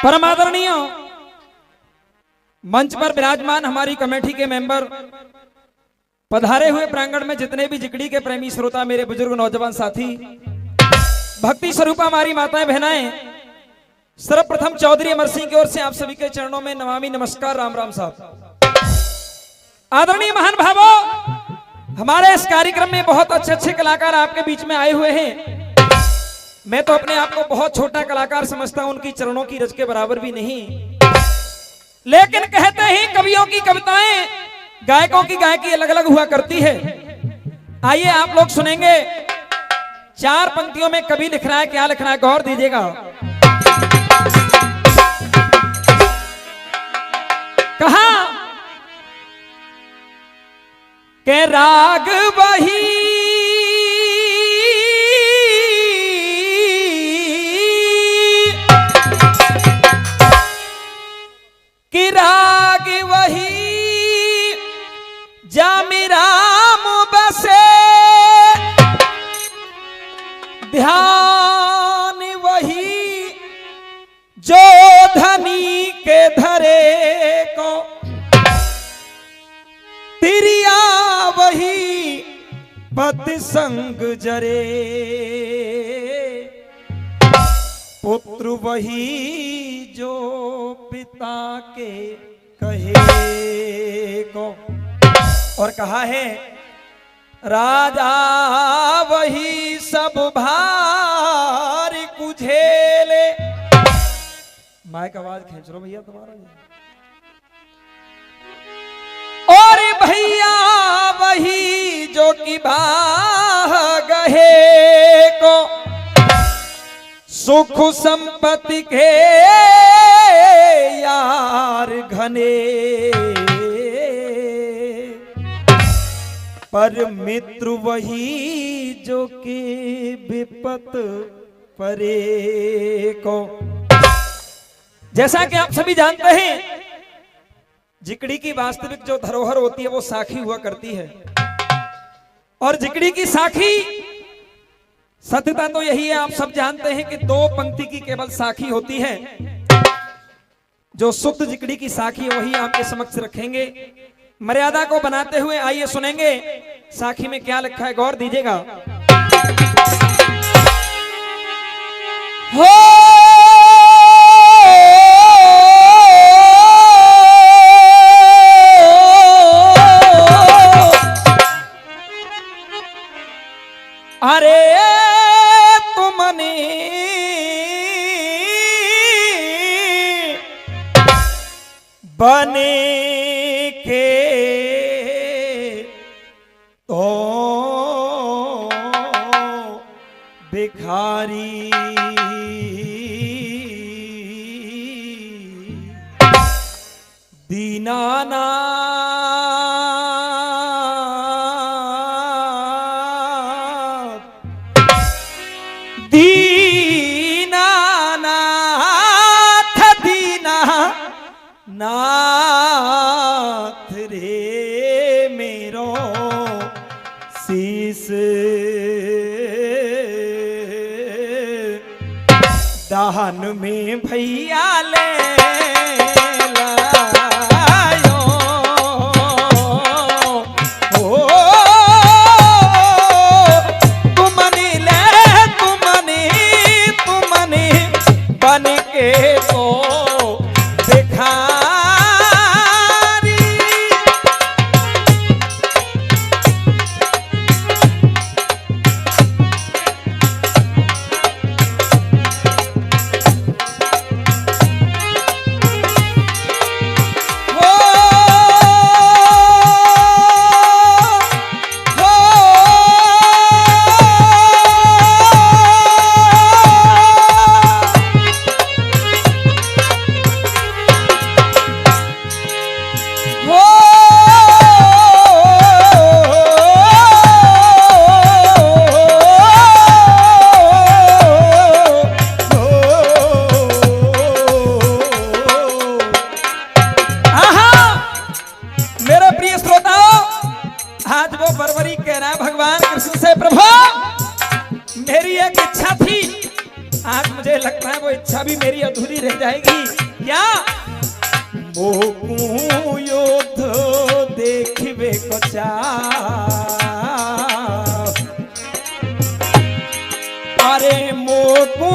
परम आदरणीय मंच पर विराजमान हमारी कमेटी के मेंबर, पधारे हुए प्रांगण में जितने भी जिकड़ी के प्रेमी श्रोता, मेरे बुजुर्ग नौजवान साथी, भक्ति स्वरूपा हमारी माताएं बहनाएं, सर्वप्रथम चौधरी अमर सिंह की ओर से आप सभी के चरणों में नमामि नमस्कार, राम राम साहब। आदरणीय महान भावों, हमारे इस कार्यक्रम में बहुत अच्छे अच्छे कलाकार आपके बीच में आए हुए हैं। मैं तो अपने आप को बहुत छोटा कलाकार समझता हूं, उनकी चरणों की रज के बराबर भी नहीं, लेकिन कहते हैं कवियों की कविताएं, गायकों की गायकी अलग अलग हुआ करती है। आइए आप लोग सुनेंगे, चार पंक्तियों में कवि लिख रहा है, क्या लिख रहा है गौर दीजिएगा। कहा के राग वही कि राग वही जामि राम बसे, ध्यान वही जो धनी के धरे को, तिरिया वही पति संग जरे, पुत्र वही जो पिता के कहे को। और कहा है राजा वही सब भार कुझेले। माइक आवाज खींच लो भैया तुम्हारा। और भैया वही जो कि बाह गहे को, सुख संपत्ति के यार घने, पर मित्र वही जो कि विपत परे को। जैसा कि आप सभी जानते हैं, जिकड़ी की वास्तविक जो धरोहर होती है वो साखी हुआ करती है, और जिकड़ी की साखी सत्यता तो यही है, आप सब जानते हैं कि दो पंक्ति की केवल साखी होती है। जो शुद्ध जिकड़ी की साखी है वही आपके समक्ष रखेंगे। मर्यादा को बनाते हुए आइए सुनेंगे साखी में क्या लिखा है, गौर दीजिएगा। हो अरे तुमने बने के तो भिखारी, दीनाना नाथ रे मेरो शीस दाहन में भैया ले लायो। ओ तुमने ले तुमने बन के तो कथा भी मेरी अधूरी रह जाएगी। क्या मोकू योद्ध देखिबे कचा, अरे मोकू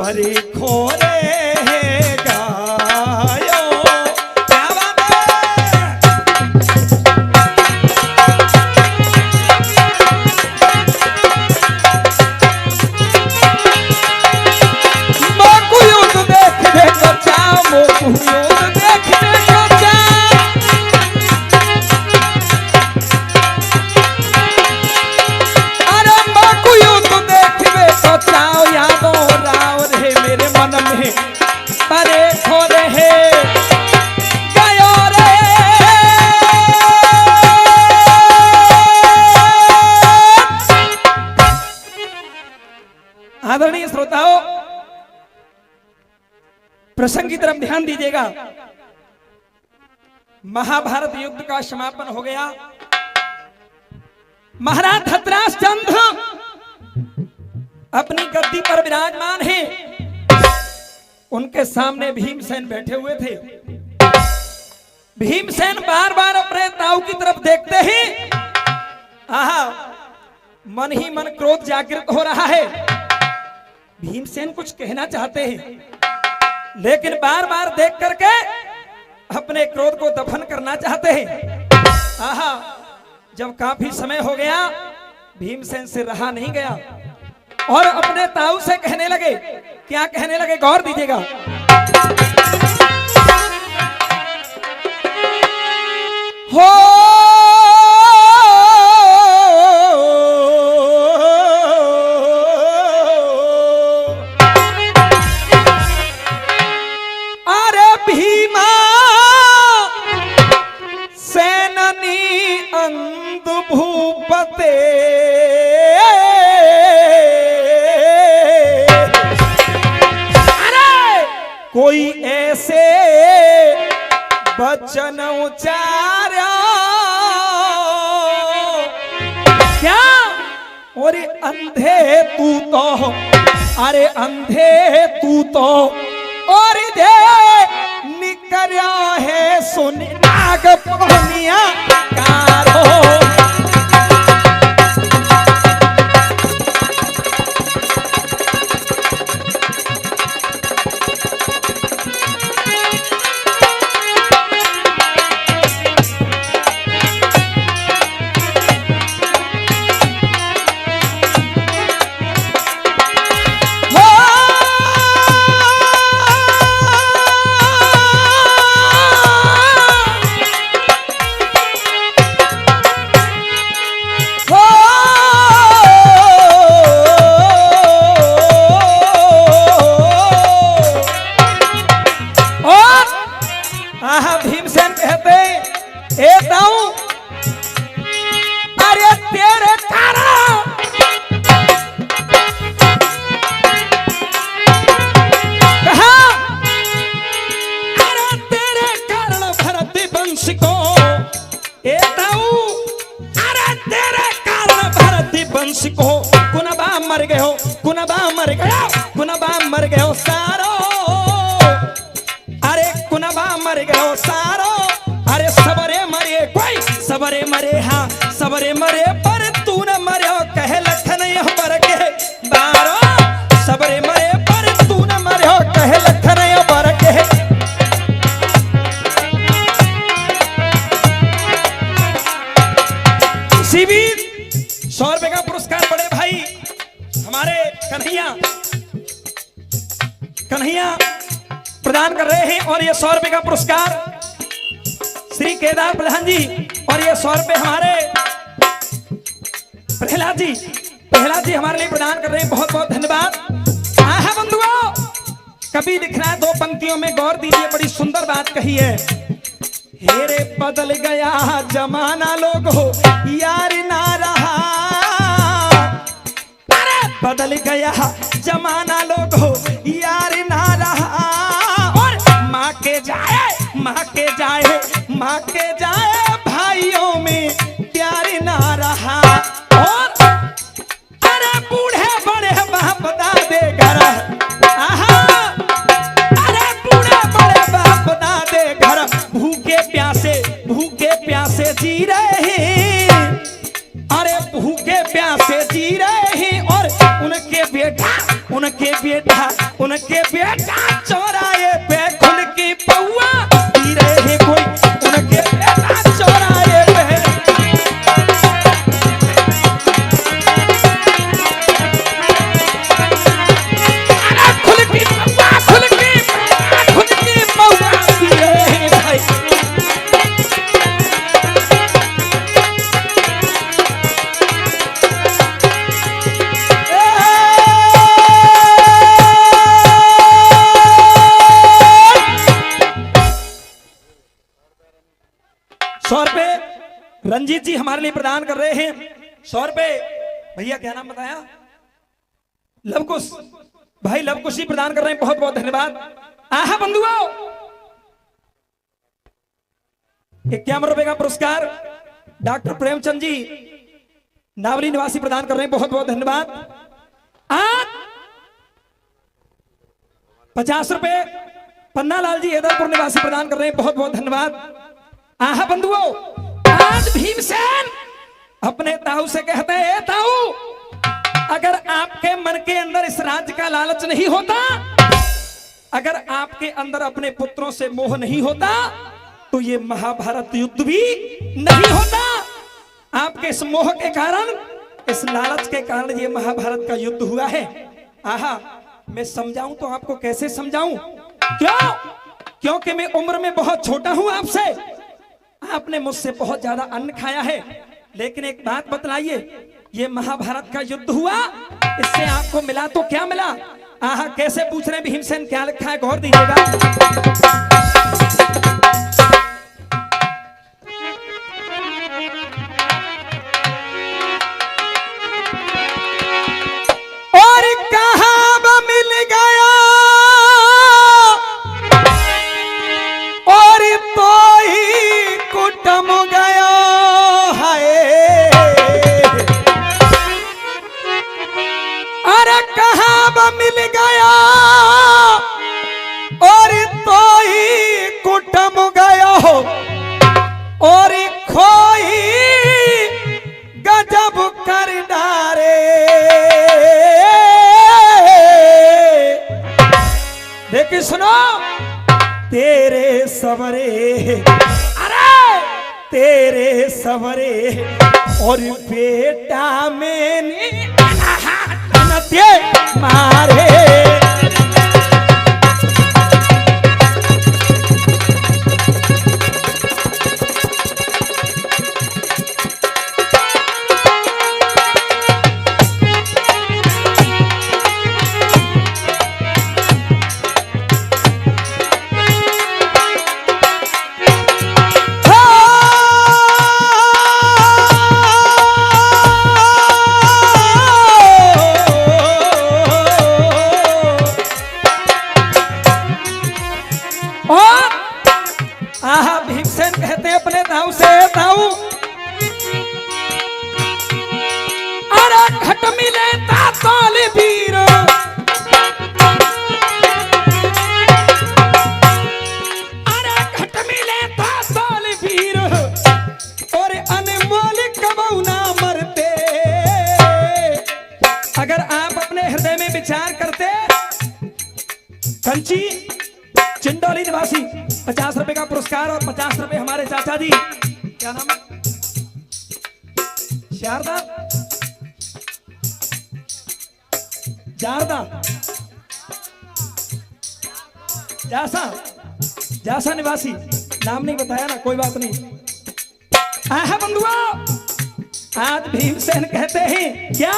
परी खोरे गायो। क्या बात है? मोकू युद्ध देखने को जाओ, मोकू युद्ध देखने को जाओ, अरे मोकू युद्ध देखने को जाओ, यादो मेरे मन में परे खोरे है गयो रे। आदरणीय श्रोताओं, प्रसंग की तरफ ध्यान दीजिएगा। महाभारत युद्ध का समापन हो गया। महाराज धृतराष्ट्र अपनी गद्दी पर विराजमान है। उनके सामने भीमसेन बैठे हुए थे। भीमसेन बार बार अपने ताऊ की तरफ देखते ही आहा मन ही मन क्रोध जागृत हो रहा है। भीमसेन कुछ कहना चाहते हैं, लेकिन बार बार देख करके अपने क्रोध को दफन करना चाहते हैं। आहा जब काफी समय हो गया, भीमसेन से रहा नहीं गया और अपने ताऊ से कहने लगे। क्या कहने लगे, गौर दीजिएगा। हो अरे भीमा सेनानी अंध भूपते, कोई ऐसे वचन उचारा क्या, और अंधे तू तो, अरे अंधे तू तो, और दे निकलिया है सुन नाग पवनिया कारो। भीमसेन कहते, ए ताऊ, अरे तेरे कारण कहा, अरे तेरे कारण भरत वंश को, ए ताऊ, अरे तेरे कारण भरत वंश को कुनबा मर गए हो, कुनबा मर गया, कुनबा मर गए हो सारो, अरे कुनबा मर गए हो सारो, अरे सबरे मरे कोई सबरे मरे, हाँ सबरे मरे, पर तू न मरो कह लखन यह बर के बारो, सबरे मरे पर तू न मरो कह लखन यह बर के। शिविर 100 रुपए का पुरस्कार बड़े भाई हमारे कन्हैया कन्हैया प्रदान कर रहे हैं। और ये 100 रुपए का पुरस्कार श्री केदार प्रधान जी, और ये 100 रुपए हमारे प्रहलाद जी हमारे लिए प्रदान कर रहे हैं। बहुत बहुत धन्यवाद। आहा बंधुओं, कभी लिख रहा है 2 पंक्तियों में गौर दीजिए, बड़ी सुंदर बात कही है। हेरे बदल गया जमाना, लोग हो यार ना रहा। अरे बदल गया जमाना, लोग हो यार ना रहा। और माँ के जाए भाइयों में प्यार ना रहा। और अरे बूढ़े बड़े बाप दादे घर, अरे बूढ़े बड़े बाप दादे घर भूखे प्यासे जी रहे हैं। अरे भूखे प्यासे जी रहे हैं। और उनके बेटा चौराहे पे खुल की पौआ पी रहे हैं। कोई उनके बेटा चौराहे पे खुल की पौआ पी रहे हैं भाई। रंजीत जी हमारे लिए प्रदान कर रहे हैं 100 रुपए। भैया क्या नाम बताया? लवकुश भाई, लवकुश जी प्रदान कर रहे हैं। बहुत बहुत धन्यवाद। आहा बंधुओं, 51 रुपए का पुरस्कार डॉक्टर प्रेमचंद जी नावली निवासी प्रदान कर रहे हैं। बहुत बहुत धन्यवाद। 50 रुपए पन्ना लाल जी हैदरपुर निवासी प्रदान कर रहे हैं। बहुत बहुत धन्यवाद। आहा बंधुओं, आज भीमसेन अपने ताऊ से कहते हैं, ताऊ अगर आपके मन के अंदर इस राज्य का लालच नहीं होता, अगर आपके अंदर अपने पुत्रों से मोह नहीं होता, तो ये महाभारत युद्ध भी नहीं होता। आपके इस मोह के कारण, इस लालच के कारण ये महाभारत का युद्ध हुआ है। आहा, मैं समझाऊं तो आपको कैसे समझाऊं? क्यों? क्योंकि मैं उम्र में बहुत छोटा हूं आपसे, आपने मुझसे बहुत ज्यादा अन्न खाया है। लेकिन एक बात बतलाइए, ये महाभारत का युद्ध हुआ, इससे आपको मिला तो क्या मिला? आहा, कैसे पूछ रहे हैं भीमसेन, क्या लिखा है गौर दीजिएगा। और कहां मिल गया और तो ही कुटम गया है। अरे कहां मिल गया और तो ही कुटम गया हो। और खोई गजब कर डारे। लेकिन सुनो, तेरे सवरे, अरे तेरे सवरे और बेटा मैंने मारे। आहा, भीमसेन कहते हैं अपने ताऊ से, ताऊ अरे घट मिले ताल वीर, अरे घट मिले ताल वीर और अनमोल कबऊ ना मरते। अगर आप अपने हृदय में विचार करते, कंची चिंडोली निवासी 50 रुपए का पुरस्कार और 50 रुपए हमारे चाचा जी, क्या नाम है? शारदा जासा जासा निवासी, नाम नहीं बताया ना, कोई बात नहीं। आहा बंधुआ, आज भीमसेन कहते हैं क्या,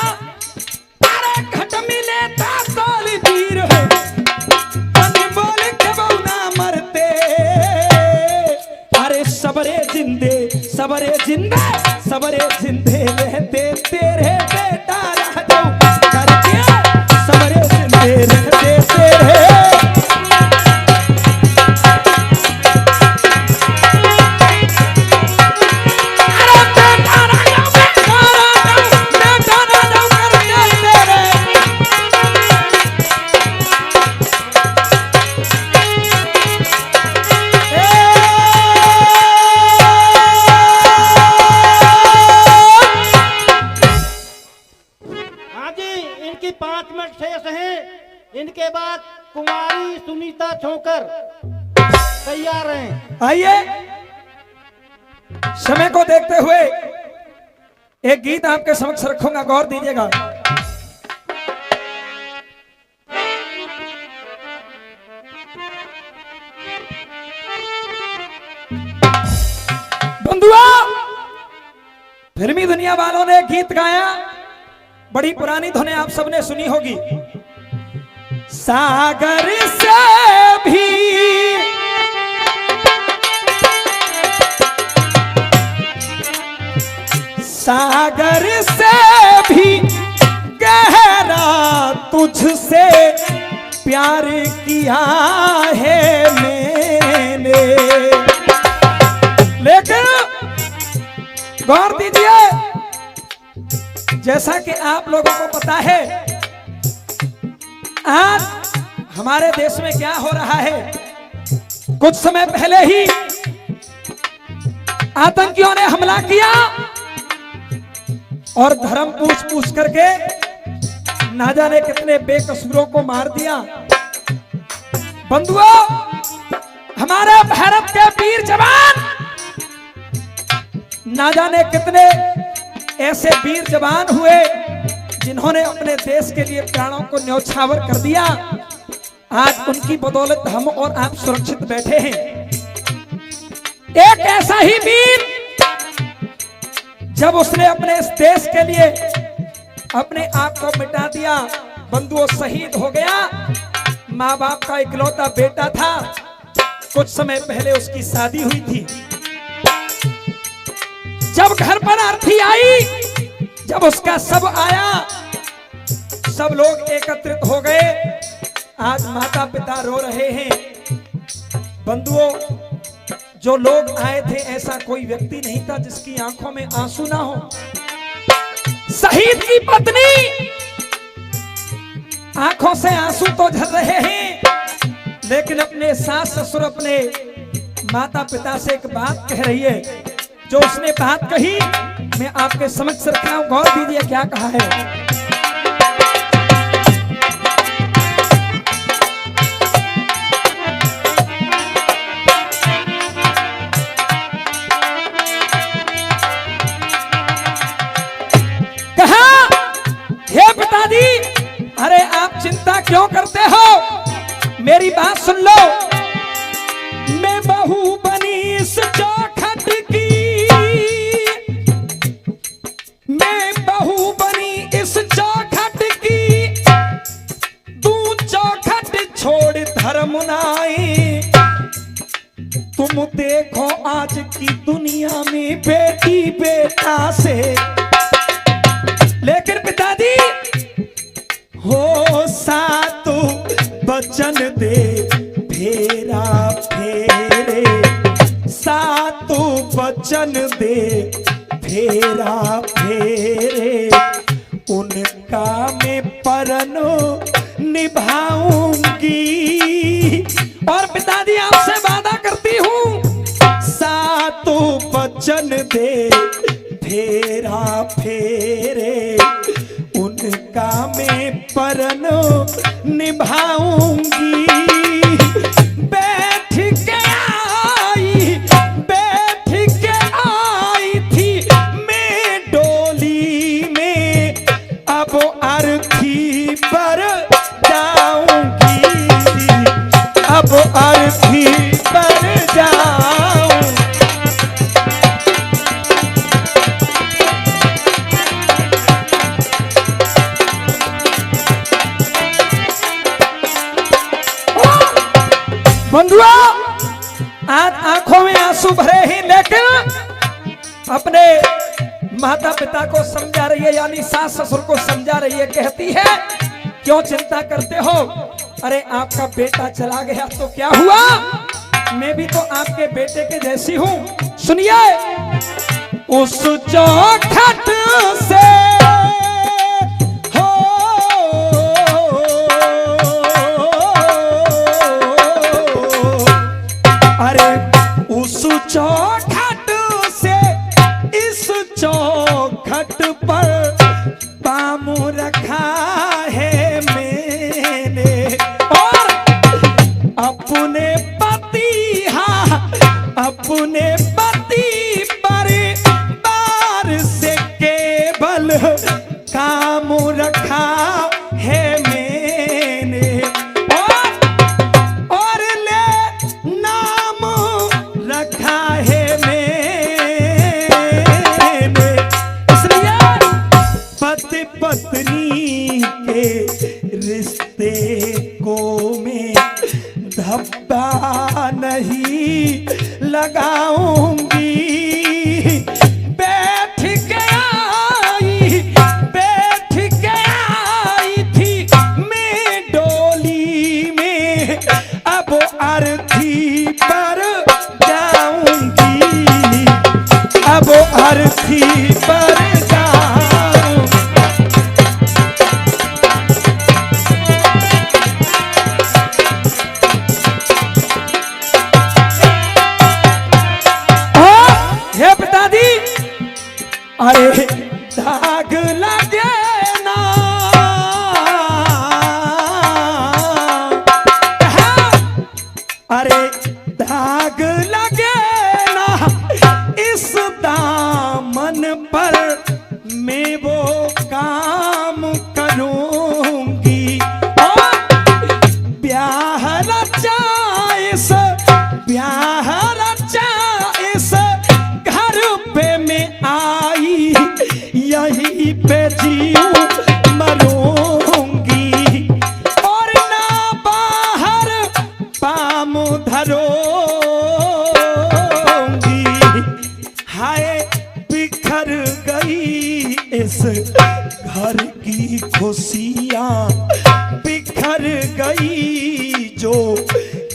अरे घट मिले ताल वीर हो, बनी बोल के बौना मरते, अरे सबरे जिंदे सबरे जिंदे सबरे जिंदे रहते तेरे बेटा रह जाओ करके, सबरे जिंदे रहते तेरे। इनके बाद कुमारी सुनीता छोकर तैयार हैं। आइए, समय को देखते हुए एक गीत आपके समक्ष रखूंगा, गौर दीजिएगा। बंधुआ, फिल्मी दुनिया वालों ने गीत गाया, बड़ी पुरानी धुनें आप सबने सुनी होगी। सागर से भी सागर से भी गहरा तुझसे प्यार किया है मैंने, लेकिन गौर दीजिए, जैसा कि आप लोगों को पता है आज हमारे देश में क्या हो रहा है। कुछ समय पहले ही आतंकियों ने हमला किया और धर्म पूछ पूछ करके ना जाने कितने बेकसूरों को मार दिया। बंधुओं, हमारे भारत के वीर जवान, ना जाने कितने ऐसे वीर जवान हुए जिन्होंने अपने देश के लिए प्राणों को न्यौछावर कर दिया। आज उनकी बदौलत हम और आप सुरक्षित बैठे हैं। एक ऐसा ही वीर, जब उसने अपने इस देश के लिए अपने आप को मिटा दिया, बंधुओं शहीद हो गया। माँ बाप का इकलौता बेटा था, कुछ समय पहले उसकी शादी हुई थी। जब घर पर अर्थी आई, जब उसका शव आया, सब लोग एकत्रित हो गए। आज माता पिता रो रहे हैं। बंधुओं, जो लोग आए थे ऐसा कोई व्यक्ति नहीं था जिसकी आंखों में आंसू ना हो। शहीद की पत्नी आंखों से आंसू तो झर रहे हैं, लेकिन अपने सास ससुर, अपने माता पिता से एक बात कह रही है। जो उसने बात कही मैं आपके समक्ष रख रहा हूं, गौर दीजिए क्या कहा है। कहा, हे पिताजी, अरे आप चिंता क्यों करते हो, मेरी बात सुन लो। मैं बहू बनी इस चौखट की, मैं बहू बनी इस चौखट की, तू चौखट छोड़ धर्म नाई। तुम देखो आज की दुनिया में बेटी बेटा से, लेकिन पिताजी हो सातु बचन दे फेरा फेरे, सातु बचन दे फेरा फेरे, उनका मैं परन निभाऊंगी। और पिताजी आपसे वादा करती हूँ, सातु बचन दे फेरा फेरे, उनका मैं परन निभाऊंगी। बैठ के आई थी मैं डोली में, अब अर्थी पर जाऊंगी, अब अपने माता पिता को समझा रही है, यानी सास ससुर को समझा रही है। कहती है क्यों चिंता करते हो, अरे आपका बेटा चला गया तो क्या हुआ, मैं भी तो आपके बेटे के जैसी हूं। सुनिए, उस चौखट से हो अरे उस चौखट से इस चौखट पर पामू रखा है मैंने, और अपने पति, हाँ अपने पति पर बार से केवल काम रखा है मैंने, और ले नाम रखा है मैंने। इसलिए पति पत्नी के रिश्ते को मैं धब्बा नहीं लगाऊंगी। बैठ के आई थी मैं डोली में, अब अर्थी पर जाऊंगी, अब अर्थी पर जाऊंगी। हे पिताजी, अरे दाग लगे ना, अरे दाग लगे ना इस दामन पर, मैं वो काम करूंगी। ब्याह रचा इस घर पे मैं आई, यहीं पे जीऊं मरूंगी, और ना बाहर पाम धरूंगी। हाय बिखर गई इस घर की खुशियां, बिखर गई जो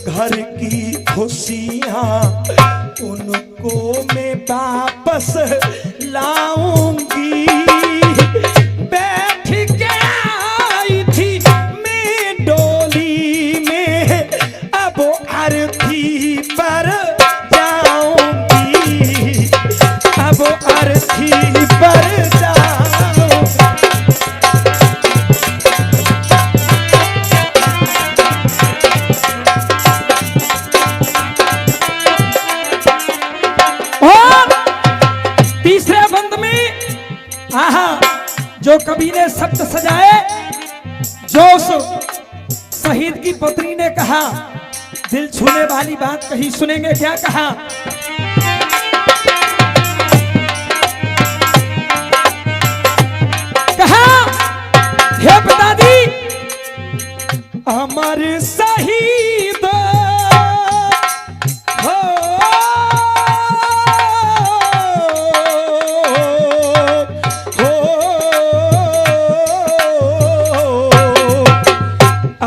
घर की खुशियां, उनको मैं वापस लाऊंगी। बैठ के आई थी मैं डोली में, अब अर्थी पर जाऊंगी, अब अर्थी पर जाऊंगी। तीसरे बंद में जो कवि ने शब्द सजाए, जो शहीद की पत्नी ने कहा, दिल छूने वाली बात कही, सुनेंगे क्या कहा। कहा, हे पिताजी, अमर शहीद हो,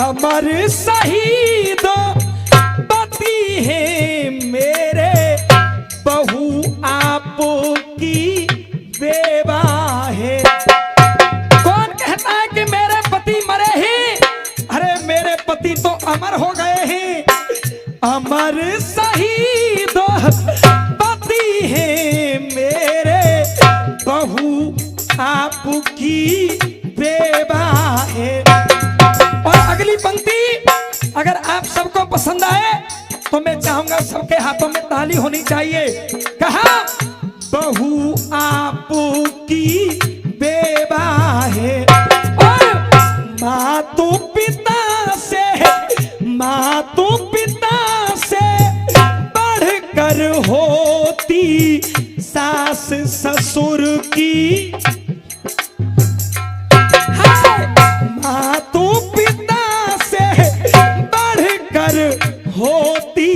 अमर शहीद पति है मेरे, बहू आपकी बेवा है। कौन कहता है कि मेरे पति मरे हैं, अरे मेरे पति तो अमर हो गए हैं। अमर शहीद पति है मेरे, बहू आपकी बेवा है। और अगली पंक्ति अगर आप सबको पसंद आए तो मैं चाहूंगा सबके हाथों में ताली होनी चाहिए। कहा, बहू आपकी बेवा है, और मातु पिता से बढ़कर होती सास ससुर की। मातु पिता से बढ़कर होती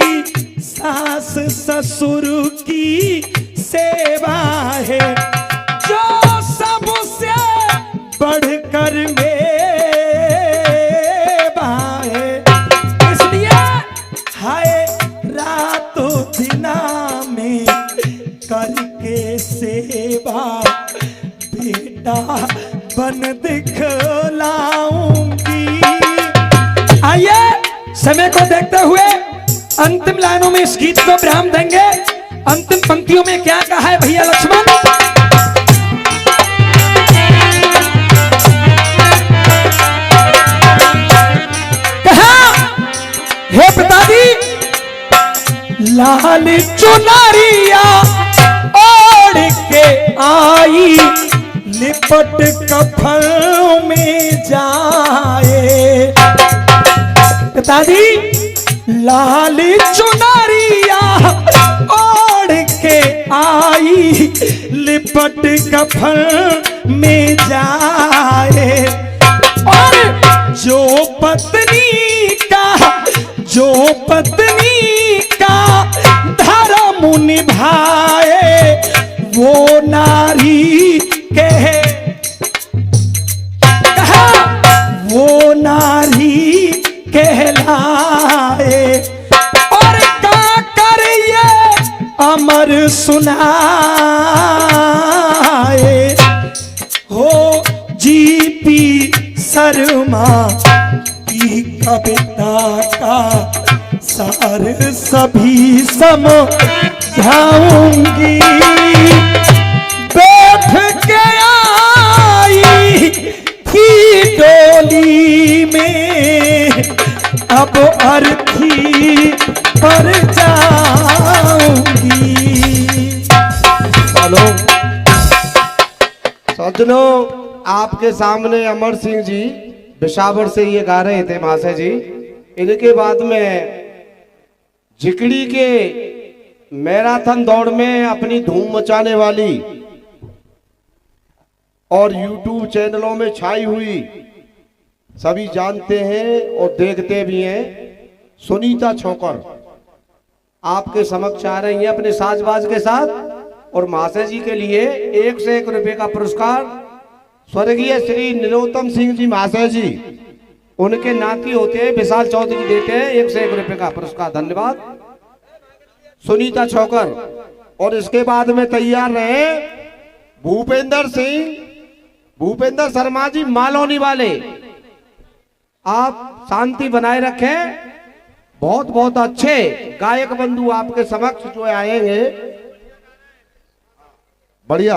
सास ससुर की सेवा करके सेवा बेटा बन दिखलाऊंगी। आइए समय को देखते हुए अंतिम लाइनों में इस गीत को विराम देंगे। अंतिम पंक्तियों में क्या कहा है भैया लक्ष्मण? कहा, हे पिताजी, लाल चुनरिया ओढ़ के आई लिपट कफन में जाए। पिताजी, लाल चुनरिया ओढ़ के आई लिपट कफन में जाए। और जो पत्नी का धर्म निभाए वो नारी वो नारी कहलाए। और का कर ये अमर सुनाए हो जीपी शर्मा की कविता का सार सभी समझाऊंगी। बैठ के आई थी डोली में अब अर्थी पर जाऊंगी। हेलो सज्जनों, आपके सामने अमर सिंह जी बिशावर से ये गा रहे थे महाशय जी। इनके बाद में जिकड़ी के मैराथन दौड़ में अपनी धूम मचाने वाली और यूट्यूब चैनलों में छाई हुई, सभी जानते हैं और देखते भी हैं, सुनीता छोकर आपके समक्ष आ रही हैं अपने साजबाज के साथ। और महाशय जी के लिए 1 से 1 रुपए का पुरस्कार स्वर्गीय श्री निरोत्तम सिंह जी महाशय जी, उनके नाती होते हैं विशाल चौधरी, देते हैं 1 से 1 रुपए का पुरस्कार। धन्यवाद सुनीता छोकर। और इसके बाद में तैयार रहे भूपेंद्र शर्मा जी मालौनी वाले। आप शांति बनाए रखें। बहुत बहुत अच्छे गायक बंधु आपके समक्ष जो आएंगे, बढ़िया।